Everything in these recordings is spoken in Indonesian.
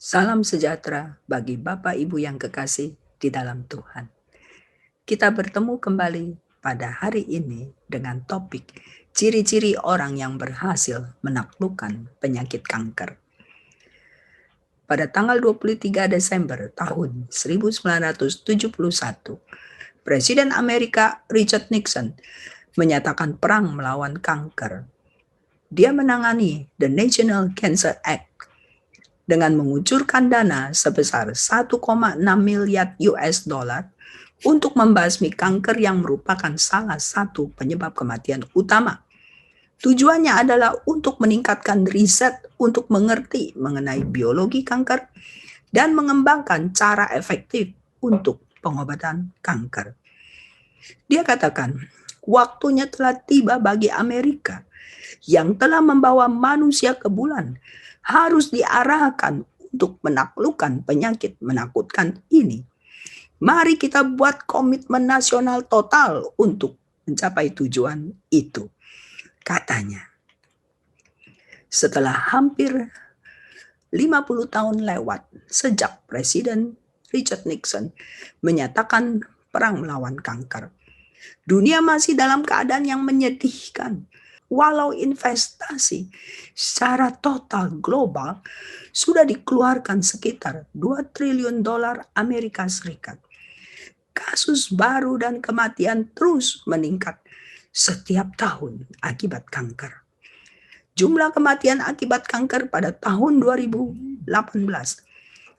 Salam sejahtera bagi Bapak Ibu yang kekasih di dalam Tuhan. Kita bertemu kembali pada hari ini dengan topik ciri-ciri orang yang berhasil menaklukkan penyakit kanker. Pada tanggal 23 Desember tahun 1971, Presiden Amerika Richard Nixon menyatakan perang melawan kanker. Dia menangani The National Cancer Act dengan mengucurkan dana sebesar 1,6 miliar US dollar untuk membasmi kanker yang merupakan salah satu penyebab kematian utama. Tujuannya adalah untuk meningkatkan riset untuk mengerti mengenai biologi kanker dan mengembangkan cara efektif untuk pengobatan kanker. Dia katakan, waktunya telah tiba bagi Amerika yang telah membawa manusia ke bulan harus diarahkan untuk menaklukkan penyakit menakutkan ini. Mari kita buat komitmen nasional total untuk mencapai tujuan itu, katanya. Setelah hampir 50 tahun lewat sejak Presiden Richard Nixon menyatakan perang melawan kanker, dunia masih dalam keadaan yang menyedihkan. Walau investasi secara total global sudah dikeluarkan sekitar 2 triliun dolar Amerika Serikat, kasus baru dan kematian terus meningkat setiap tahun akibat kanker. Jumlah kematian akibat kanker pada tahun 2018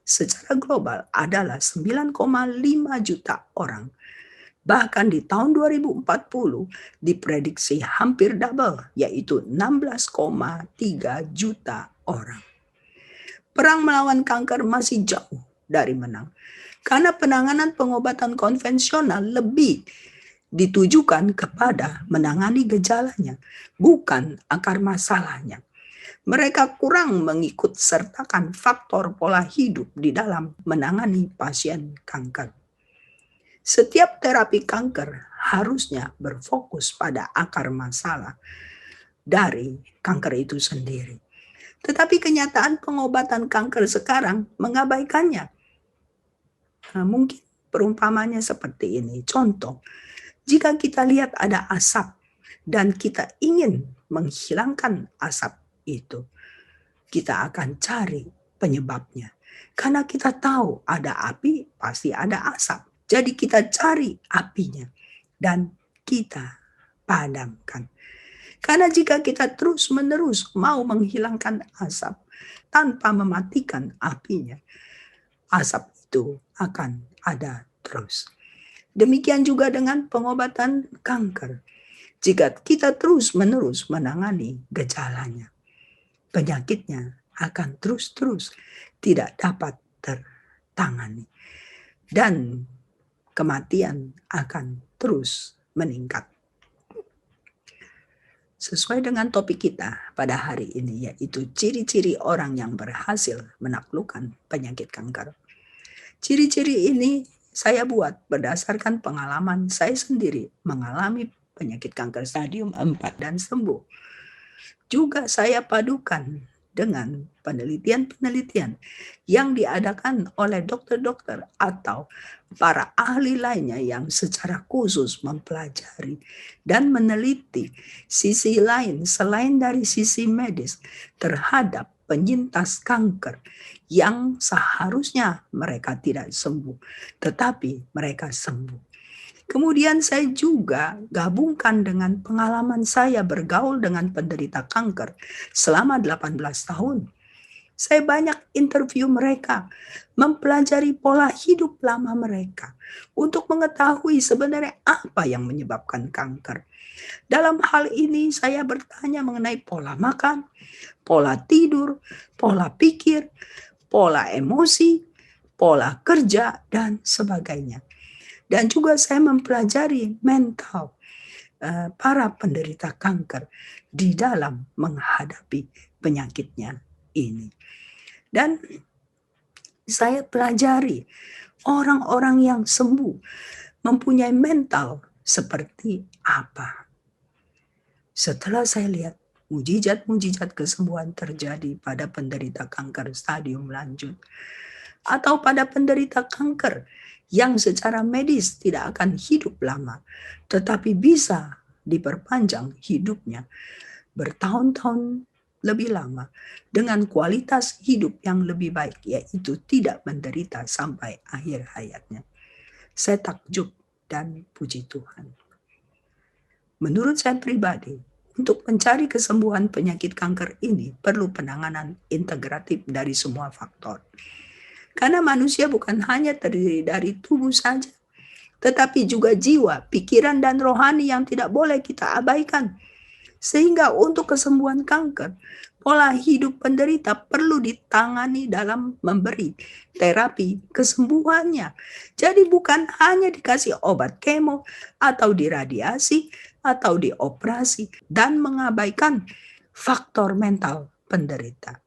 secara global adalah 9,5 juta orang. Bahkan di tahun 2040 diprediksi hampir double, yaitu 16,3 juta orang. Perang melawan kanker masih jauh dari menang, karena penanganan pengobatan konvensional lebih ditujukan kepada menangani gejalanya, bukan akar masalahnya. Mereka kurang mengikut sertakan faktor pola hidup di dalam menangani pasien kanker. Setiap terapi kanker harusnya berfokus pada akar masalah dari kanker itu sendiri. Tetapi kenyataan pengobatan kanker sekarang mengabaikannya. Nah, mungkin perumpamannya seperti ini. Contoh, jika kita lihat ada asap dan kita ingin menghilangkan asap itu, kita akan cari penyebabnya. Karena kita tahu ada api, pasti ada asap. Jadi kita cari apinya dan kita padamkan. Karena jika kita terus-menerus mau menghilangkan asap tanpa mematikan apinya, asap itu akan ada terus. Demikian juga dengan pengobatan kanker. Jika kita terus-menerus menangani gejalanya, penyakitnya akan terus-terus tidak dapat tertangani. Dan kematian akan terus meningkat. Sesuai dengan topik kita pada hari ini, yaitu ciri-ciri orang yang berhasil menaklukkan penyakit kanker. Ciri-ciri ini saya buat berdasarkan pengalaman saya sendiri mengalami penyakit kanker stadium 4 dan sembuh. Juga saya padukan dengan penelitian-penelitian yang diadakan oleh dokter-dokter atau para ahli lainnya yang secara khusus mempelajari dan meneliti sisi lain selain dari sisi medis terhadap penyintas kanker yang seharusnya mereka tidak sembuh, tetapi mereka sembuh. Kemudian saya juga gabungkan dengan pengalaman saya bergaul dengan penderita kanker selama 18 tahun. Saya banyak interview mereka, mempelajari pola hidup lama mereka untuk mengetahui sebenarnya apa yang menyebabkan kanker. Dalam hal ini saya bertanya mengenai pola makan, pola tidur, pola pikir, pola emosi, pola kerja, dan sebagainya. Dan juga saya mempelajari mental para penderita kanker di dalam menghadapi penyakitnya ini. Dan saya pelajari orang-orang yang sembuh mempunyai mental seperti apa. Setelah saya lihat Mujizat-mujizat kesembuhan terjadi pada penderita kanker stadium lanjut atau pada penderita kanker yang secara medis tidak akan hidup lama, tetapi bisa diperpanjang hidupnya bertahun-tahun lebih lama dengan kualitas hidup yang lebih baik, yaitu tidak menderita sampai akhir hayatnya. Saya takjub dan puji Tuhan. Menurut saya pribadi, untuk mencari kesembuhan penyakit kanker ini perlu penanganan integratif dari semua faktor. Karena manusia bukan hanya terdiri dari tubuh saja, tetapi juga jiwa, pikiran, dan rohani yang tidak boleh kita abaikan. Sehingga untuk kesembuhan kanker, pola hidup penderita perlu ditangani dalam memberi terapi kesembuhannya. Jadi bukan hanya dikasih obat kemo atau diradiasi atau dioperasi dan mengabaikan faktor mental penderita.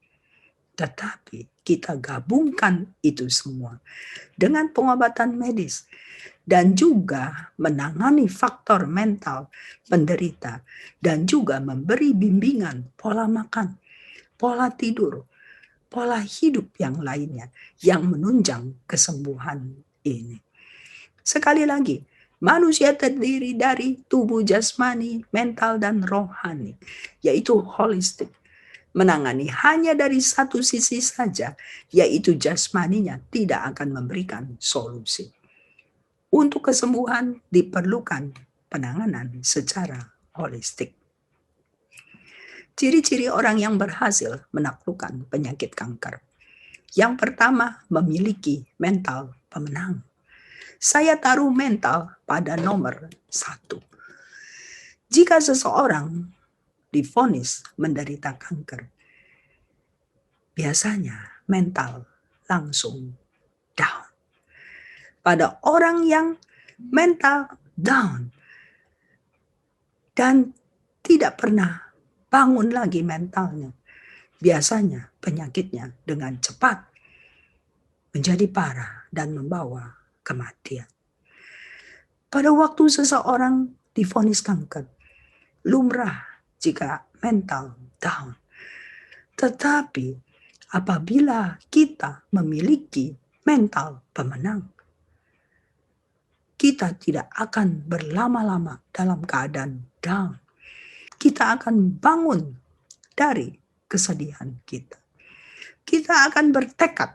Tetapi kita gabungkan itu semua dengan pengobatan medis dan juga menangani faktor mental penderita dan juga memberi bimbingan pola makan, pola tidur, pola hidup yang lainnya yang menunjang kesembuhan ini. Sekali lagi, manusia terdiri dari tubuh jasmani, mental, dan rohani, yaitu holistik. Menangani hanya dari satu sisi saja, yaitu jasmaninya, tidak akan memberikan solusi. Untuk kesembuhan diperlukan penanganan secara holistik. Ciri-ciri orang yang berhasil menaklukkan penyakit kanker. Yang pertama, memiliki mental pemenang. Saya taruh mental pada nomor 1. Jika seseorang divonis menderita kanker, biasanya mental langsung down. Pada orang yang mental down dan tidak pernah bangun lagi mentalnya, biasanya penyakitnya dengan cepat menjadi parah dan membawa kematian. Pada waktu seseorang divonis kanker, lumrah jika mental down. Tetapi apabila kita memiliki mental pemenang, kita tidak akan berlama-lama dalam keadaan down. Kita akan bangun dari kesedihan kita. Kita akan bertekad,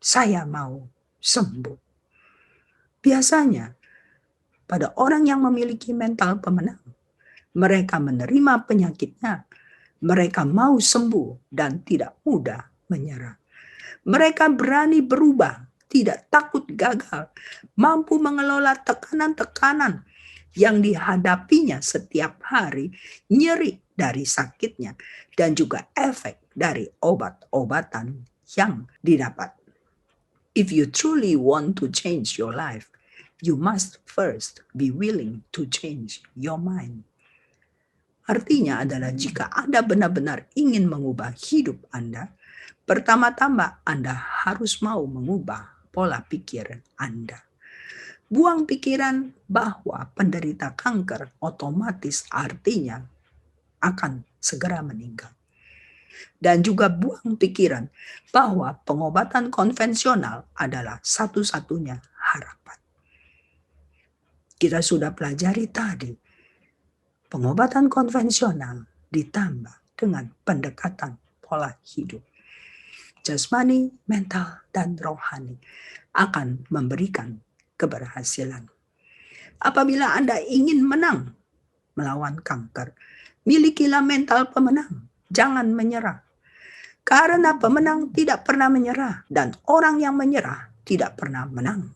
saya mau sembuh. Biasanya, pada orang yang memiliki mental pemenang, mereka menerima penyakitnya, mereka mau sembuh dan tidak mudah menyerah. Mereka berani berubah, tidak takut gagal, mampu mengelola tekanan-tekanan yang dihadapinya setiap hari, nyeri dari sakitnya, dan juga efek dari obat-obatan yang didapat. If you truly want to change your life, you must first be willing to change your mind. Artinya adalah jika Anda benar-benar ingin mengubah hidup Anda, pertama-tama Anda harus mau mengubah pola pikir Anda. Buang pikiran bahwa penderita kanker otomatis artinya akan segera meninggal. Dan juga buang pikiran bahwa pengobatan konvensional adalah satu-satunya harapan. Kita sudah pelajari tadi, pengobatan konvensional ditambah dengan pendekatan pola hidup. Jasmani, mental, dan rohani akan memberikan keberhasilan. Apabila Anda ingin menang melawan kanker, milikilah mental pemenang. Jangan menyerah. Karena pemenang tidak pernah menyerah dan orang yang menyerah tidak pernah menang.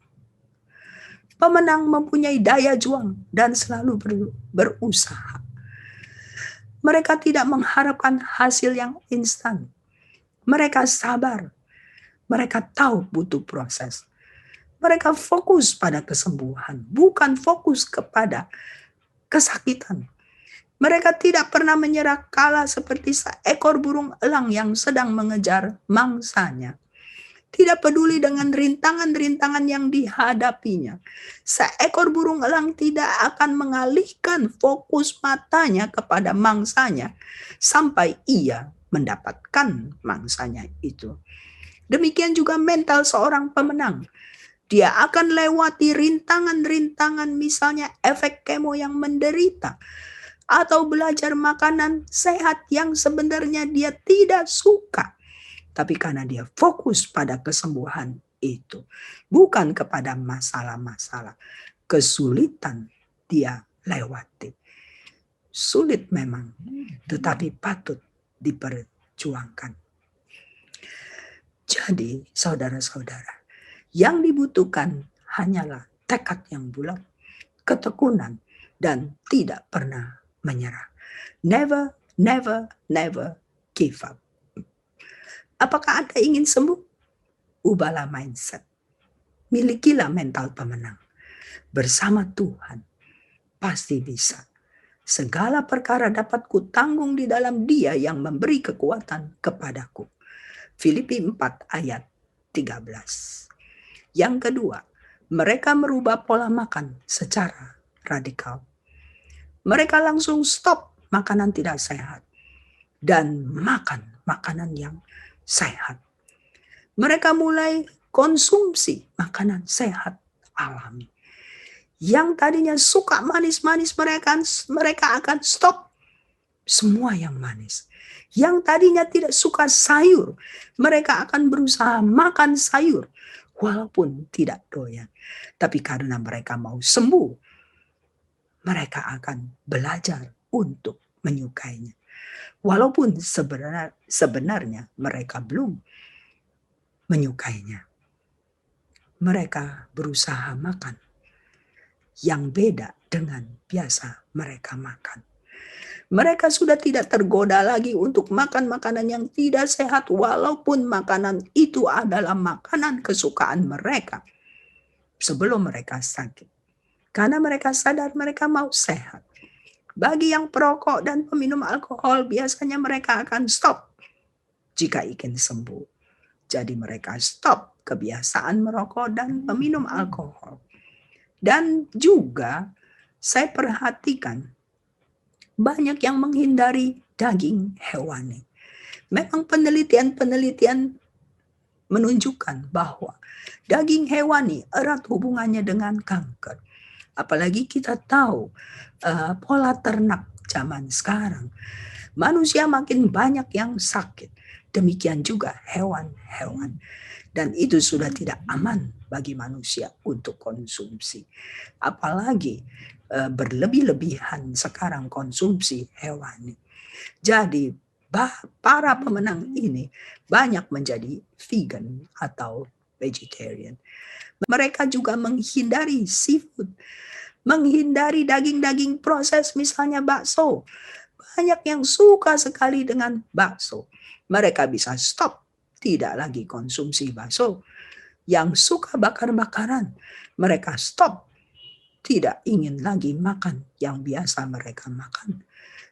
Pemenang mempunyai daya juang dan selalu berusaha. Mereka tidak mengharapkan hasil yang instan. Mereka sabar. Mereka tahu butuh proses. Mereka fokus pada kesembuhan, bukan fokus kepada kesakitan. Mereka tidak pernah menyerah kala seperti seekor burung elang yang sedang mengejar mangsanya. Tidak peduli dengan rintangan-rintangan yang dihadapinya. Seekor burung elang tidak akan mengalihkan fokus matanya kepada mangsanya sampai ia mendapatkan mangsanya itu. Demikian juga mental seorang pemenang. Dia akan lewati rintangan-rintangan, misalnya efek kemo yang menderita, atau belajar makanan sehat yang sebenarnya dia tidak suka. Tapi karena dia fokus pada kesembuhan itu, bukan kepada masalah-masalah, kesulitan dia lewati. Sulit memang, tetapi patut diperjuangkan. Jadi, saudara-saudara, yang dibutuhkan hanyalah tekad yang bulat, ketekunan, dan tidak pernah menyerah. Never, never, never give up. Apakah Anda ingin sembuh? Ubahlah mindset. Milikilah mental pemenang. Bersama Tuhan, pasti bisa. Segala perkara dapat kutanggung di dalam Dia yang memberi kekuatan kepadaku. Filipi 4 ayat 13. Yang kedua, mereka merubah pola makan secara radikal. Mereka langsung stop makanan tidak sehat dan makan makanan yang sehat. Mereka mulai konsumsi makanan sehat alami. Yang tadinya suka manis-manis, mereka akan stop semua yang manis. Yang tadinya tidak suka sayur, mereka akan berusaha makan sayur walaupun tidak doyan. Tapi karena mereka mau sembuh, mereka akan belajar untuk menyukainya. Walaupun sebenarnya mereka belum menyukainya. Mereka berusaha makan yang beda dengan biasa mereka makan. Mereka sudah tidak tergoda lagi untuk makan makanan yang tidak sehat, walaupun makanan itu adalah makanan kesukaan mereka sebelum mereka sakit. Karena mereka sadar mereka mau sehat. Bagi yang perokok dan peminum alkohol, biasanya mereka akan stop jika ingin sembuh. Jadi mereka stop kebiasaan merokok dan meminum alkohol. Dan juga saya perhatikan banyak yang menghindari daging hewani. Memang penelitian menunjukkan bahwa daging hewani erat hubungannya dengan kanker. Apalagi kita tahu pola ternak zaman sekarang. Manusia makin banyak yang sakit. Demikian juga hewan-hewan. Dan itu sudah tidak aman bagi manusia untuk konsumsi. Apalagi berlebih-lebihan sekarang konsumsi hewani. Jadi para pemenang ini banyak menjadi vegan atau vegetarian. Mereka juga menghindari seafood, menghindari daging-daging proses, misalnya bakso. Banyak yang suka sekali dengan bakso. Mereka bisa stop, tidak lagi konsumsi bakso. Yang suka bakar-bakaran, mereka stop, tidak ingin lagi makan yang biasa mereka makan.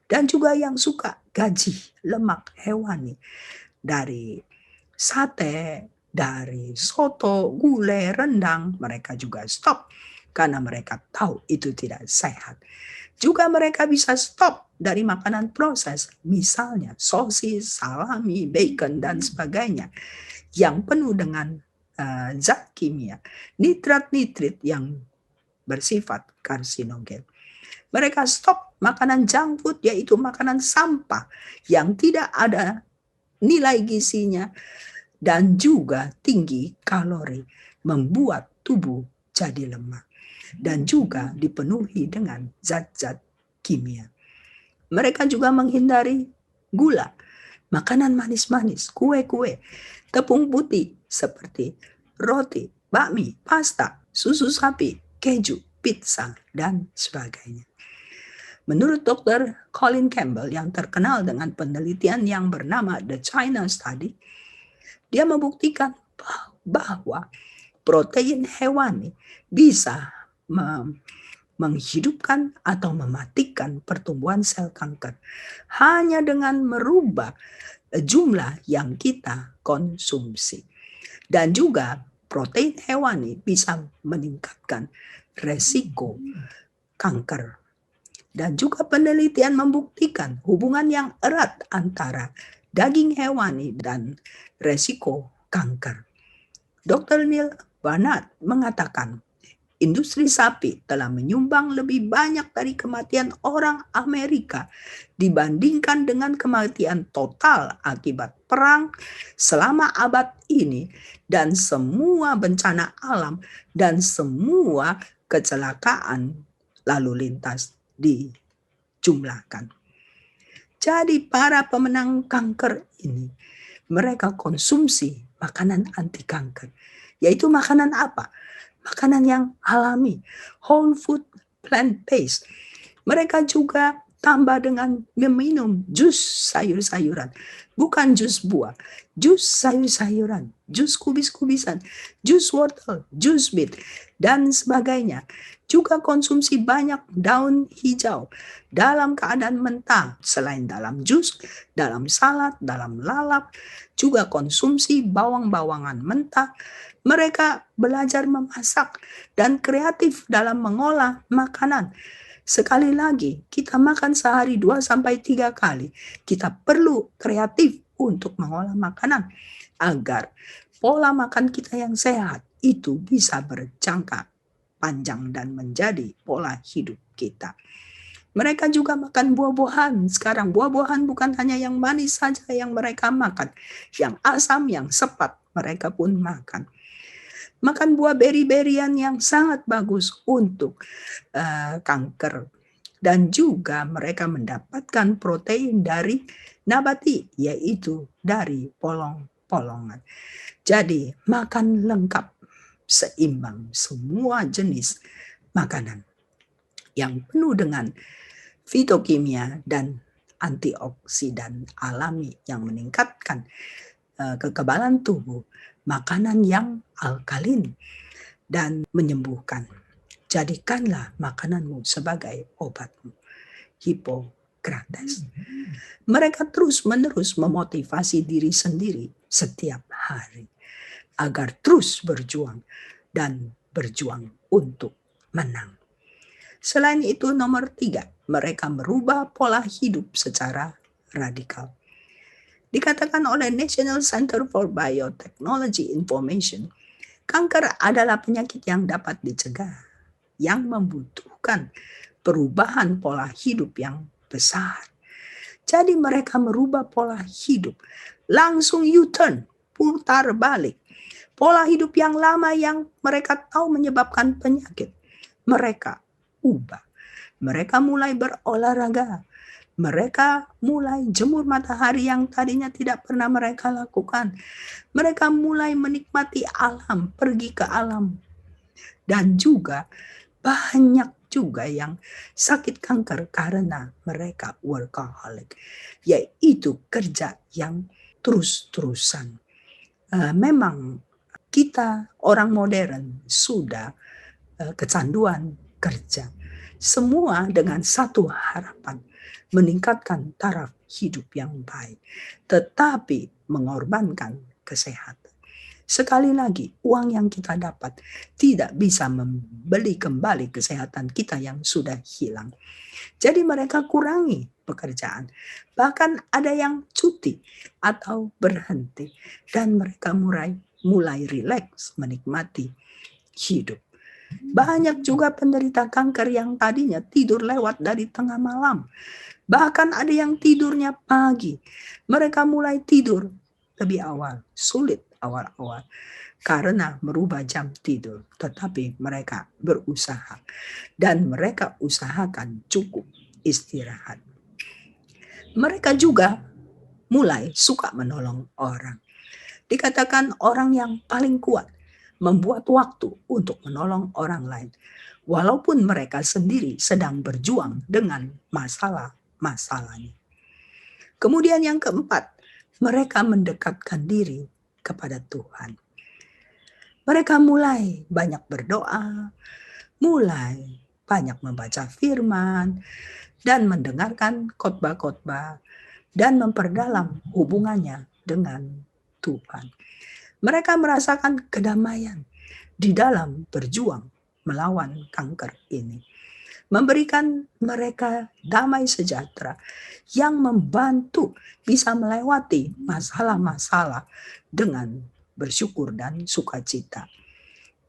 Dan juga yang suka gaji lemak hewani, dari sate, dari soto, gulai, rendang, mereka juga stop karena mereka tahu itu tidak sehat. Juga mereka bisa stop dari makanan proses, misalnya sosis, salami, bacon, dan sebagainya, yang penuh dengan zat kimia, nitrat-nitrit yang bersifat karsinogen. Mereka stop makanan junk food, yaitu makanan sampah yang tidak ada nilai gizinya dan juga tinggi kalori, membuat tubuh jadi lemah dan juga dipenuhi dengan zat-zat kimia. Mereka juga menghindari gula, makanan manis-manis, kue-kue, tepung putih seperti roti, bakmi, pasta, susu sapi, keju, pizza, dan sebagainya. Menurut Dr. Colin Campbell yang terkenal dengan penelitian yang bernama The China Study, dia membuktikan bahwa protein hewani bisa menghidupkan atau mematikan pertumbuhan sel kanker hanya dengan merubah jumlah yang kita konsumsi. Dan juga protein hewani bisa meningkatkan resiko kanker. Dan juga penelitian membuktikan hubungan yang erat antara daging hewani dan resiko kanker. Dr. Neil Barnard mengatakan, industri sapi telah menyumbang lebih banyak dari kematian orang Amerika dibandingkan dengan kematian total akibat perang selama abad ini dan semua bencana alam dan semua kecelakaan lalu lintas dijumlahkan. Jadi para pemenang kanker ini, mereka konsumsi makanan anti kanker. Yaitu makanan apa? Makanan yang alami, whole food, plant-based. Mereka juga tambah dengan meminum jus sayur-sayuran. Bukan jus buah, jus sayur-sayuran, jus kubis-kubisan, jus wortel, jus beet, dan sebagainya. Juga konsumsi banyak daun hijau dalam keadaan mentah, selain dalam jus, dalam salad, dalam lalap, juga konsumsi bawang-bawangan mentah. Mereka belajar memasak dan kreatif dalam mengolah makanan. Sekali lagi, kita makan sehari 2-3 kali. Kita perlu kreatif untuk mengolah makanan agar pola makan kita yang sehat itu bisa berjangka panjang dan menjadi pola hidup kita. Mereka juga makan buah-buahan. Sekarang buah-buahan bukan hanya yang manis saja yang mereka makan. Yang asam, yang sepat mereka pun makan. Makan buah beri-berian yang sangat bagus untuk kanker. Dan juga mereka mendapatkan protein dari nabati, yaitu dari polong-polongan. Jadi makan lengkap, seimbang, semua jenis makanan yang penuh dengan fitokimia dan antioksidan alami yang meningkatkan kekebalan tubuh, makanan yang alkalin dan menyembuhkan. Jadikanlah makananmu sebagai obatmu. Hippocrates. Mereka terus-menerus memotivasi diri sendiri setiap hari agar terus berjuang dan berjuang untuk menang. Selain itu, nomor 3, mereka merubah pola hidup secara radikal. Dikatakan oleh National Center for Biotechnology Information, kanker adalah penyakit yang dapat dicegah, yang membutuhkan perubahan pola hidup yang besar. Jadi mereka merubah pola hidup, langsung U-turn, putar balik. Pola hidup yang lama yang mereka tahu menyebabkan penyakit, mereka ubah. Mereka mulai berolahraga. Mereka mulai jemur matahari yang tadinya tidak pernah mereka lakukan. Mereka mulai menikmati alam, pergi ke alam. Dan juga banyak juga yang sakit kanker karena mereka workaholic, yaitu kerja yang terus-terusan. Memang kita orang modern sudah kecanduan kerja. Semua dengan satu harapan, meningkatkan taraf hidup yang baik, tetapi mengorbankan kesehatan. Sekali lagi, uang yang kita dapat tidak bisa membeli kembali kesehatan kita yang sudah hilang. Jadi mereka kurangi pekerjaan. Bahkan ada yang cuti atau berhenti. Dan mereka mulai rileks menikmati hidup. Banyak juga penderita kanker yang tadinya tidur lewat dari tengah malam. Bahkan ada yang tidurnya pagi. Mereka mulai tidur lebih awal. Sulit awal-awal karena merubah jam tidur. Tetapi mereka berusaha. Dan mereka usahakan cukup istirahat. Mereka juga mulai suka menolong orang. Dikatakan orang yang paling kuat membuat waktu untuk menolong orang lain. Walaupun mereka sendiri sedang berjuang dengan masalah-masalahnya. Kemudian yang keempat, mereka mendekatkan diri kepada Tuhan. Mereka mulai banyak berdoa, mulai banyak membaca firman, dan mendengarkan khotbah-khotbah, dan memperdalam hubungannya dengan Tuhan. Mereka merasakan kedamaian di dalam berjuang melawan kanker ini. Memberikan mereka damai sejahtera yang membantu bisa melewati masalah-masalah dengan bersyukur dan sukacita.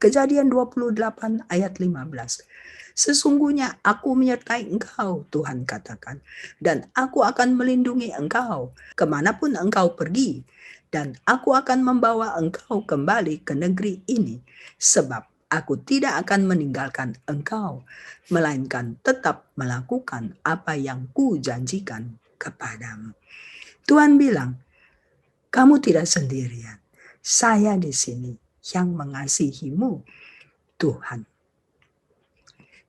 Kejadian 28 ayat 15. Sesungguhnya aku menyertai engkau, Tuhan katakan, dan aku akan melindungi engkau kemanapun engkau pergi, dan aku akan membawa engkau kembali ke negeri ini, sebab aku tidak akan meninggalkan engkau, melainkan tetap melakukan apa yang kujanjikan kepadamu. Tuhan bilang, kamu tidak sendirian. Saya di sini yang mengasihimu, Tuhan.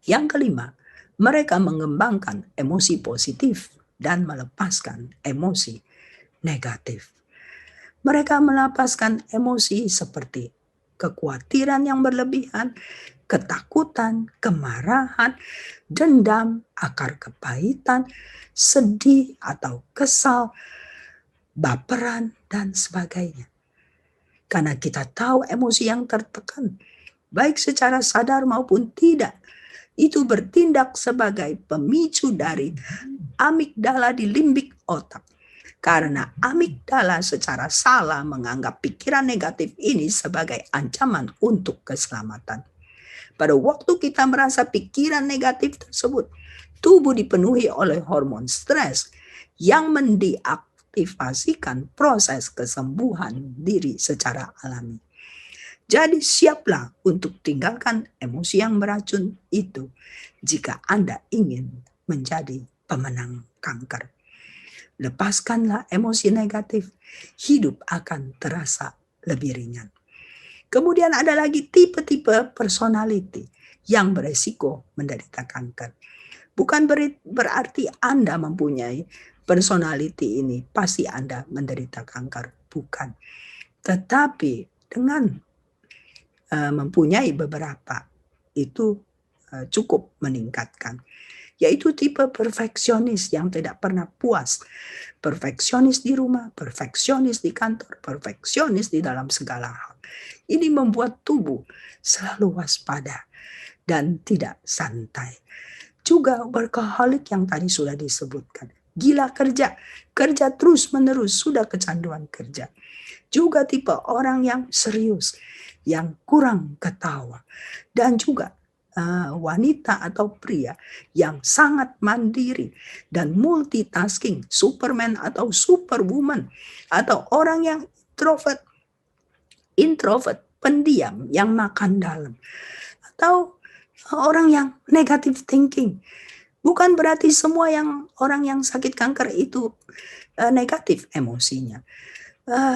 Yang kelima, mereka mengembangkan emosi positif dan melepaskan emosi negatif. Mereka melepaskan emosi seperti kekhawatiran yang berlebihan, ketakutan, kemarahan, dendam, akar kepahitan, sedih atau kesal, baperan, dan sebagainya. Karena kita tahu emosi yang tertekan, baik secara sadar maupun tidak, itu bertindak sebagai pemicu dari amigdala di limbik otak. Karena amigdala secara salah menganggap pikiran negatif ini sebagai ancaman untuk keselamatan. Pada waktu kita merasa pikiran negatif tersebut, tubuh dipenuhi oleh hormon stres yang mendeaktifasikan proses kesembuhan diri secara alami. Jadi siaplah untuk tinggalkan emosi yang beracun itu jika Anda ingin menjadi pemenang kanker. Lepaskanlah emosi negatif, hidup akan terasa lebih ringan. Kemudian ada lagi tipe-tipe personality yang beresiko menderita kanker. Bukan berarti Anda mempunyai personality ini, pasti Anda menderita kanker. Bukan. Tetapi dengan mempunyai beberapa, itu cukup meningkatkan. Yaitu tipe perfeksionis yang tidak pernah puas. Perfeksionis di rumah, perfeksionis di kantor, perfeksionis di dalam segala hal. Ini membuat tubuh selalu waspada dan tidak santai. Juga workaholic yang tadi sudah disebutkan. Gila kerja terus menerus, sudah kecanduan kerja. Juga tipe orang yang serius, yang kurang ketawa. Dan juga wanita atau pria yang sangat mandiri dan multitasking, superman atau superwoman, atau orang yang introvert, pendiam yang makan dalam, atau orang yang negative thinking. Bukan berarti semua orang yang sakit kanker itu negatif emosinya.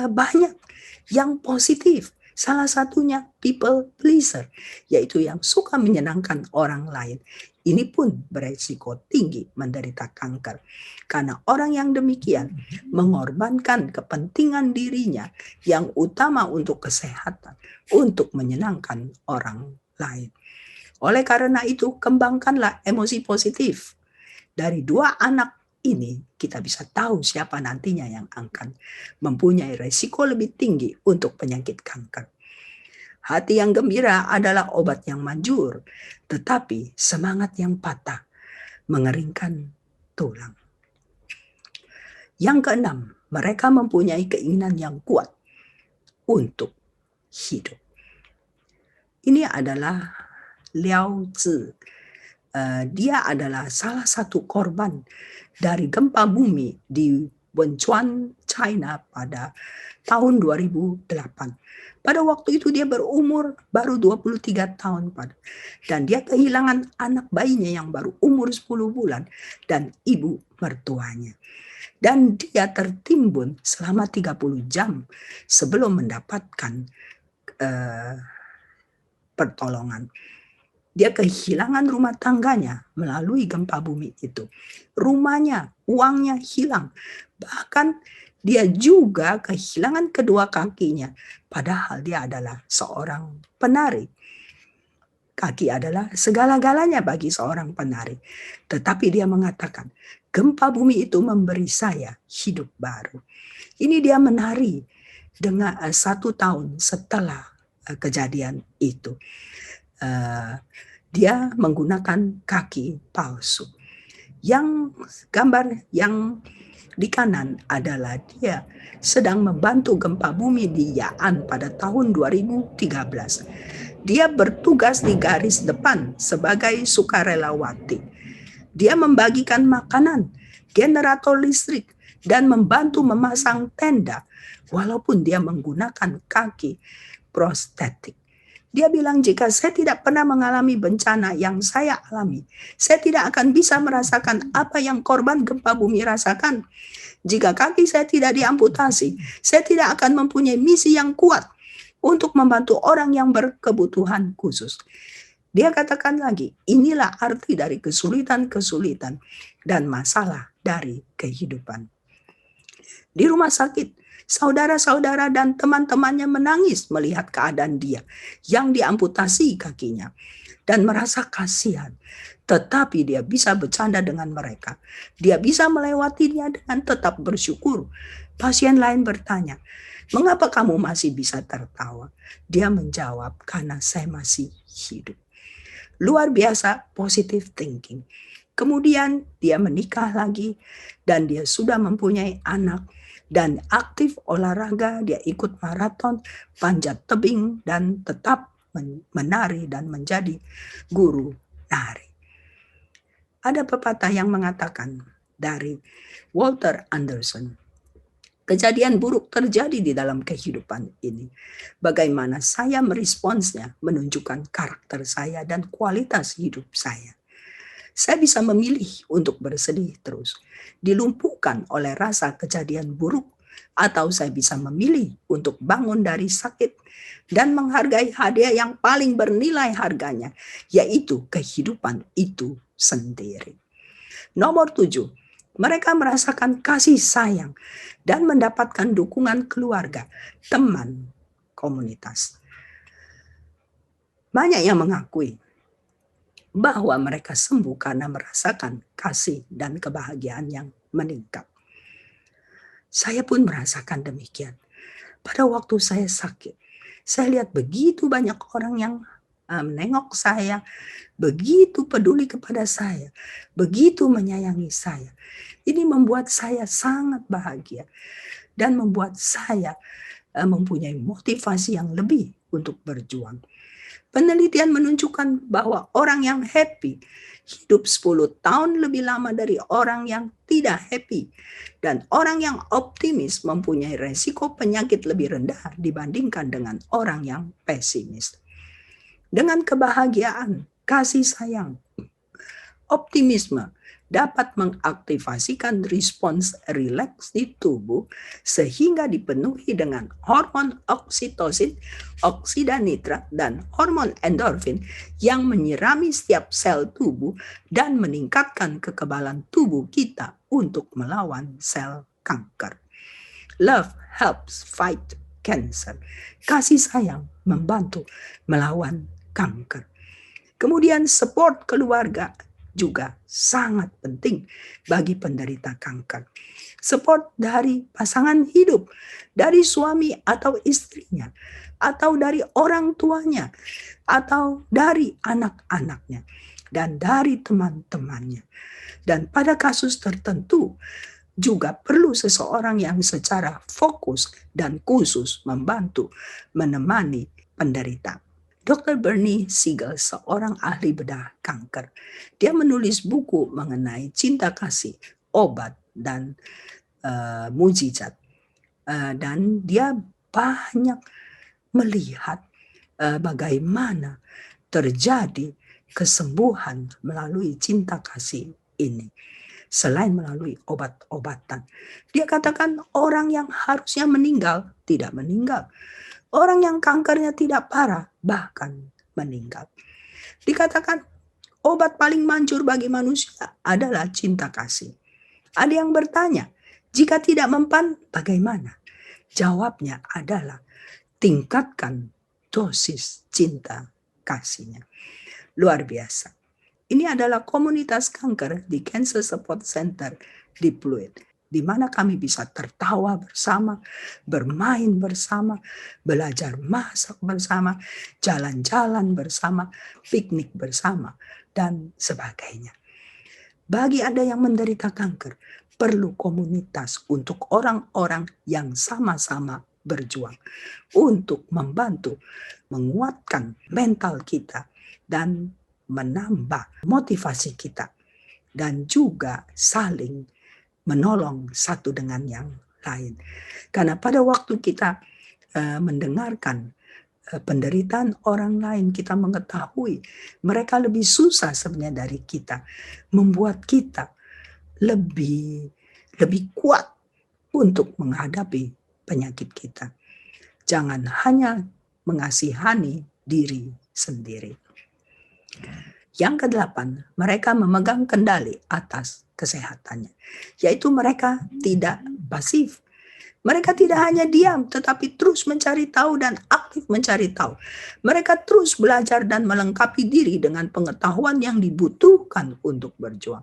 Banyak yang positif. Salah satunya people pleaser, yaitu yang suka menyenangkan orang lain. Ini pun beresiko tinggi menderita kanker. Karena orang yang demikian mengorbankan kepentingan dirinya yang utama untuk kesehatan, untuk menyenangkan orang lain. Oleh karena itu, kembangkanlah emosi positif. Dari dua anak ini kita bisa tahu siapa nantinya yang akan mempunyai resiko lebih tinggi untuk penyakit kanker. Hati yang gembira adalah obat yang manjur, tetapi semangat yang patah mengeringkan tulang. Yang keenam, mereka mempunyai keinginan yang kuat untuk hidup. Ini adalah Liao Zi. Dia adalah salah satu korban dari gempa bumi di Wenchuan, China pada tahun 2008. Pada waktu itu dia berumur baru 23 tahun. Dan dia kehilangan anak bayinya yang baru umur 10 bulan dan ibu mertuanya. Dan dia tertimbun selama 30 jam sebelum mendapatkan pertolongan. Dia kehilangan rumah tangganya melalui gempa bumi itu. Rumahnya, uangnya hilang. Bahkan dia juga kehilangan kedua kakinya. Padahal dia adalah seorang penari. Kaki adalah segala-galanya bagi seorang penari. Tetapi dia mengatakan, gempa bumi itu memberi saya hidup baru. Ini dia menari dengan 1 tahun setelah kejadian itu. Dia menggunakan kaki palsu. Yang gambar yang di kanan adalah dia sedang membantu gempa bumi di Ya'an pada tahun 2013. Dia bertugas di garis depan sebagai sukarelawati. Dia membagikan makanan, generator listrik, dan membantu memasang tenda walaupun dia menggunakan kaki prostetik. Dia bilang, jika saya tidak pernah mengalami bencana yang saya alami, saya tidak akan bisa merasakan apa yang korban gempa bumi rasakan. Jika kaki saya tidak diamputasi, saya tidak akan mempunyai misi yang kuat untuk membantu orang yang berkebutuhan khusus. Dia katakan lagi, inilah arti dari kesulitan-kesulitan dan masalah dari kehidupan. Di rumah sakit, saudara-saudara dan teman-temannya menangis melihat keadaan dia yang diamputasi kakinya dan merasa kasihan. Tetapi dia bisa bercanda dengan mereka. Dia bisa melewatinya dengan tetap bersyukur. Pasien lain bertanya, mengapa kamu masih bisa tertawa? Dia menjawab, karena saya masih hidup. Luar biasa positive thinking. Kemudian dia menikah lagi dan dia sudah mempunyai anak. Dan aktif olahraga, dia ikut maraton, panjat tebing, dan tetap menari dan menjadi guru nari. Ada pepatah yang mengatakan dari Walter Anderson, kejadian buruk terjadi di dalam kehidupan ini. Bagaimana saya meresponsnya menunjukkan karakter saya dan kualitas hidup saya. Saya bisa memilih untuk bersedih terus, dilumpuhkan oleh rasa kejadian buruk, atau saya bisa memilih untuk bangun dari sakit dan menghargai hadiah yang paling bernilai harganya, yaitu kehidupan itu sendiri. Nomor 7, mereka merasakan kasih sayang dan mendapatkan dukungan keluarga, teman, komunitas. Banyak yang mengakui bahwa mereka sembuh karena merasakan kasih dan kebahagiaan yang meningkat. Saya pun merasakan demikian. Pada waktu saya sakit, saya lihat begitu banyak orang yang menengok saya, begitu peduli kepada saya, begitu menyayangi saya. Ini membuat saya sangat bahagia dan membuat saya mempunyai motivasi yang lebih untuk berjuang. Penelitian menunjukkan bahwa orang yang happy hidup 10 tahun lebih lama dari orang yang tidak happy. Dan orang yang optimis mempunyai resiko penyakit lebih rendah dibandingkan dengan orang yang pesimis. Dengan kebahagiaan, kasih sayang, optimisme dapat mengaktifasikan respons rileks di tubuh sehingga dipenuhi dengan hormon oksitosin, oksida nitrat, dan hormon endorfin yang menyirami setiap sel tubuh dan meningkatkan kekebalan tubuh kita untuk melawan sel kanker. Love helps fight cancer. Kasih sayang membantu melawan kanker. Kemudian support keluarga juga sangat penting bagi penderita kanker. Support dari pasangan hidup, dari suami atau istrinya, atau dari orang tuanya, atau dari anak-anaknya, dan dari teman-temannya. Dan pada kasus tertentu juga perlu seseorang yang secara fokus dan khusus membantu menemani penderita. Dr. Bernie Siegel, seorang ahli bedah kanker, dia menulis buku mengenai cinta kasih, obat, dan mujizat. Dan dia banyak melihat bagaimana terjadi kesembuhan melalui cinta kasih ini. Selain melalui obat-obatan. Dia katakan orang yang harusnya meninggal, tidak meninggal. Orang yang kankernya tidak parah, bahkan meninggal. Dikatakan obat paling manjur bagi manusia adalah cinta kasih. Ada yang bertanya, jika tidak mempan, bagaimana? Jawabnya adalah tingkatkan dosis cinta kasihnya. Luar biasa. Ini adalah komunitas kanker di Cancer Support Center di Pluit. di mana kami bisa tertawa bersama, bermain bersama, belajar masak bersama, jalan-jalan bersama, piknik bersama, dan sebagainya. Bagi Anda yang menderita kanker, perlu komunitas untuk orang-orang yang sama-sama berjuang untuk membantu menguatkan mental kita dan menambah motivasi kita dan juga saling menolong satu dengan yang lain. Karena pada waktu kita mendengarkan penderitaan orang lain, kita mengetahui mereka lebih susah sebenarnya dari kita, membuat kita lebih kuat untuk menghadapi penyakit kita. Jangan hanya mengasihani diri sendiri. Yang kedelapan, mereka memegang kendali atas kesehatannya, yaitu mereka tidak pasif. Mereka tidak hanya diam, tetapi terus mencari tahu dan aktif mencari tahu. Mereka terus belajar dan melengkapi diri dengan pengetahuan yang dibutuhkan untuk berjuang.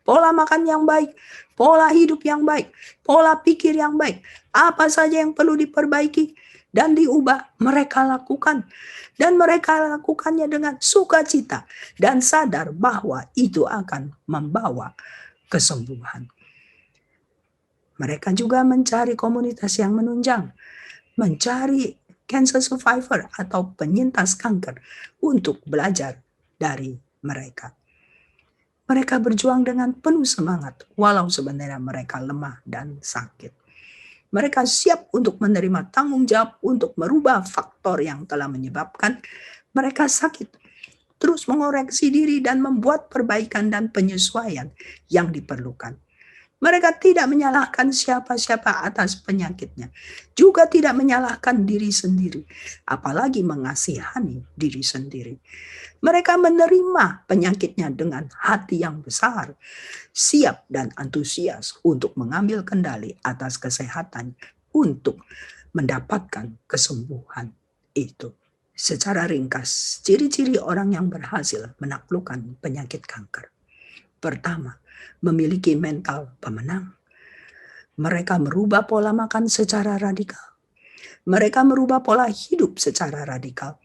Pola makan yang baik, pola hidup yang baik, pola pikir yang baik, apa saja yang perlu diperbaiki dan diubah, mereka lakukan. Dan mereka lakukannya dengan sukacita dan sadar bahwa itu akan membawa kesembuhan. Mereka juga mencari komunitas yang menunjang, mencari cancer survivor atau penyintas kanker untuk belajar dari mereka. Mereka berjuang dengan penuh semangat walau sebenarnya mereka lemah dan sakit. Mereka siap untuk menerima tanggung jawab untuk merubah faktor yang telah menyebabkan mereka sakit. Terus mengoreksi diri dan membuat perbaikan dan penyesuaian yang diperlukan. Mereka tidak menyalahkan siapa-siapa atas penyakitnya. Juga tidak menyalahkan diri sendiri. Apalagi mengasihani diri sendiri. Mereka menerima penyakitnya dengan hati yang besar. Siap dan antusias untuk mengambil kendali atas kesehatan. Untuk mendapatkan kesembuhan itu. Secara ringkas, ciri-ciri orang yang berhasil menaklukkan penyakit kanker. Pertama, memiliki mental pemenang. Mereka merubah pola makan secara radikal. Mereka merubah pola hidup secara radikal.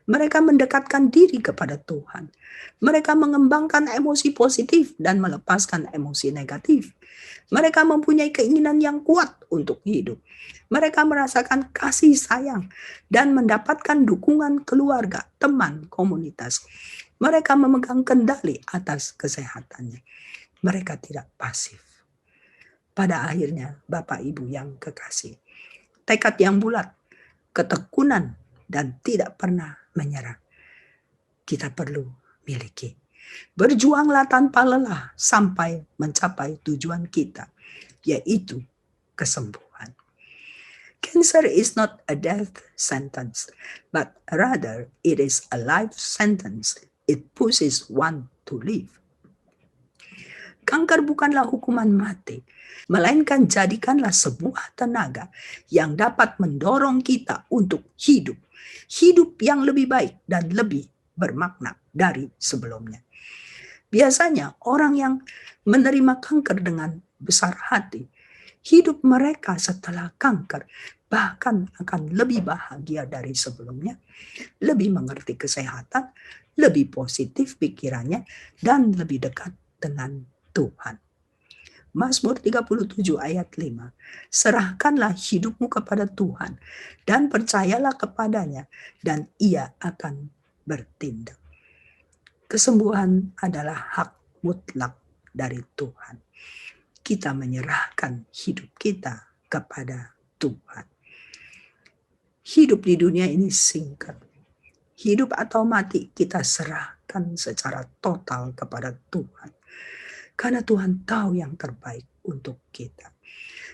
Mereka mendekatkan diri kepada Tuhan. Mereka mengembangkan emosi positif dan melepaskan emosi negatif. Mereka mempunyai keinginan yang kuat untuk hidup. Mereka merasakan kasih sayang dan mendapatkan dukungan keluarga, teman, komunitas. Mereka memegang kendali atas kesehatannya. Mereka tidak pasif. Pada akhirnya, Bapak Ibu yang kekasih, tekad yang bulat, ketekunan, dan tidak pernah menyerah, kita perlu miliki. Berjuanglah tanpa lelah sampai mencapai tujuan kita, yaitu kesembuhan. Cancer is not a death sentence, but rather it is a life sentence. It pushes one to live. Kanker bukanlah hukuman mati, melainkan jadikanlah sebuah tenaga yang dapat mendorong kita untuk hidup. Hidup yang lebih baik dan lebih bermakna dari sebelumnya. Biasanya orang yang menerima kanker dengan besar hati, hidup mereka setelah kanker bahkan akan lebih bahagia dari sebelumnya, lebih mengerti kesehatan, lebih positif pikirannya, dan lebih dekat dengan Tuhan. Mazmur 37 ayat 5. Serahkanlah hidupmu kepada Tuhan dan percayalah kepadanya dan ia akan bertindak. Kesembuhan adalah hak mutlak dari Tuhan. Kita menyerahkan hidup kita kepada Tuhan. Hidup di dunia ini singkat. Hidup atau mati kita serahkan secara total kepada Tuhan. Karena Tuhan tahu yang terbaik untuk kita.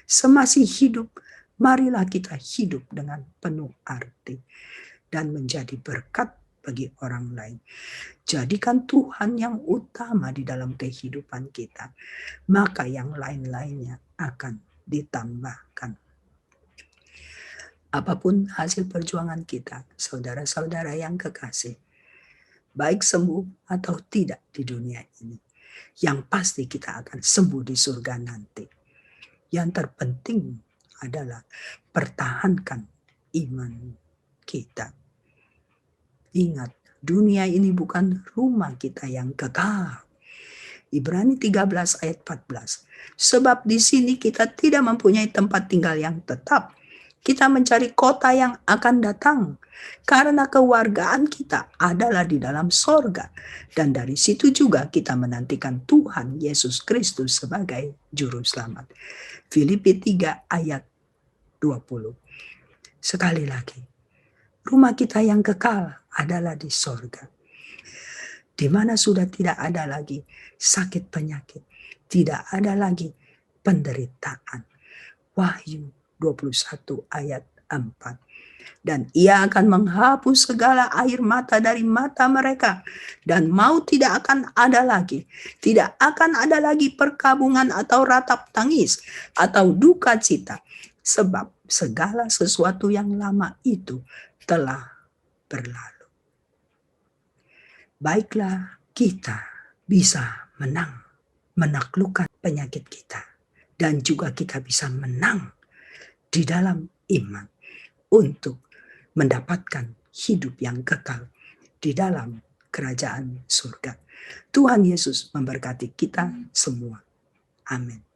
Semasih hidup, marilah kita hidup dengan penuh arti dan menjadi berkat bagi orang lain. Jadikan Tuhan yang utama di dalam kehidupan kita, maka yang lain-lainnya akan ditambahkan. Apapun hasil perjuangan kita, saudara-saudara yang kekasih, baik sembuh atau tidak di dunia ini, yang pasti kita akan sembuh di surga nanti. Yang terpenting adalah pertahankan iman kita. Ingat, dunia ini bukan rumah kita yang kekal. Ibrani 13 ayat 14. Sebab di sini kita tidak mempunyai tempat tinggal yang tetap. Kita mencari kota yang akan datang. Karena kewargaan kita adalah di dalam sorga. Dan dari situ juga kita menantikan Tuhan Yesus Kristus sebagai Juru Selamat. Filipi 3 ayat 20. Sekali lagi, rumah kita yang kekal adalah di sorga, di mana sudah tidak ada lagi sakit penyakit, tidak ada lagi penderitaan. Wahyu 21 ayat 4. Dan ia akan menghapus segala air mata dari mata mereka, dan maut tidak akan ada lagi. Tidak akan ada lagi perkabungan atau ratap tangis atau duka cita, sebab segala sesuatu yang lama itu telah berlalu. Baiklah, kita bisa menang, menaklukkan penyakit kita, dan juga kita bisa menang di dalam iman untuk mendapatkan hidup yang kekal di dalam kerajaan surga. Tuhan Yesus memberkati kita semua. Amin.